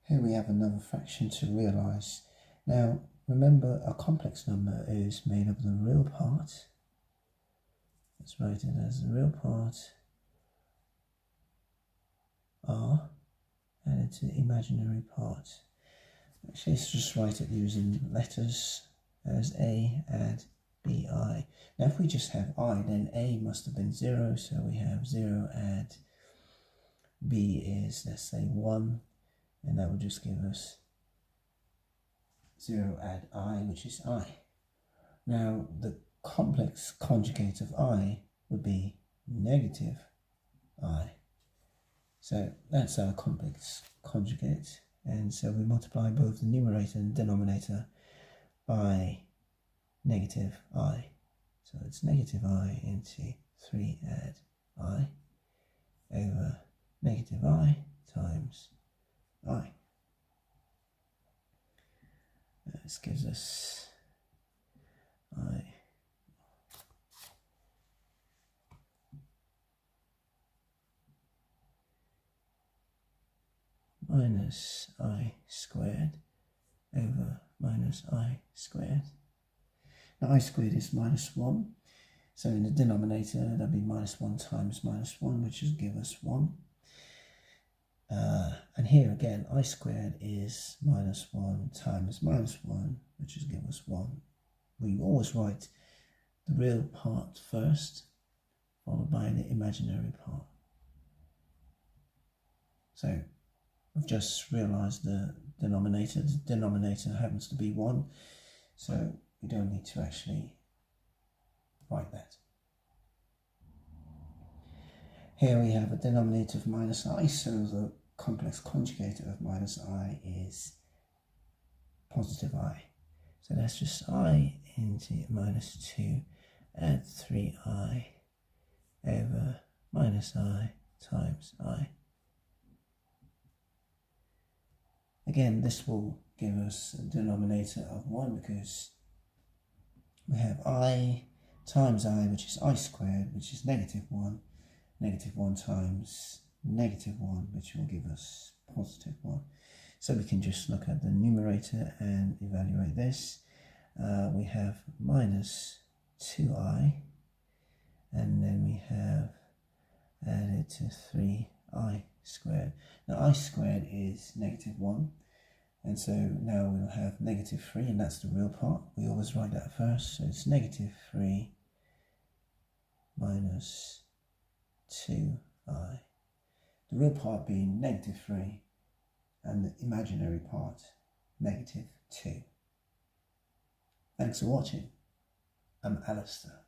Here we have another fraction to realise. Now, remember, a complex number is made of the real part. Let's write it as the real part R, and it's the imaginary part. Actually, let's just write it using letters as A and BI. Now, if we just have I, then A must have been 0, so we have 0 add B is, let's say, 1, and that will just give us 0 add I, which is I. Now, the complex conjugate of I would be negative I. So that's our complex conjugate, and so we multiply both the numerator and denominator by negative I. So it's negative I into 3 add I over negative I times I. This gives us I minus I squared over minus I squared. Now I squared is minus 1, so in the denominator that'll be minus 1 times minus 1, which will give us 1. And here again, I squared is minus 1 times minus 1, which will give us 1. We always write the real part first, followed by the imaginary part. So I've just realised the denominator. The denominator happens to be 1, so we don't need to actually write that. Here we have a denominator of minus I, so the complex conjugate of minus I is positive I. So that's just I into minus 2 add 3I over minus I times I. Again, this will give us a denominator of 1 because we have I times I, which is I squared, which is negative 1. Negative 1 times negative 1, which will give us positive 1. So we can just look at the numerator and evaluate this. We have minus 2I, and then we have added to 3I squared. Now I squared is negative 1, and so now we'll have negative 3, and that's the real part. We always write that first, so it's negative 3 minus 2I. The real part being negative 3, and the imaginary part negative 2. Thanks for watching. I'm Alistair.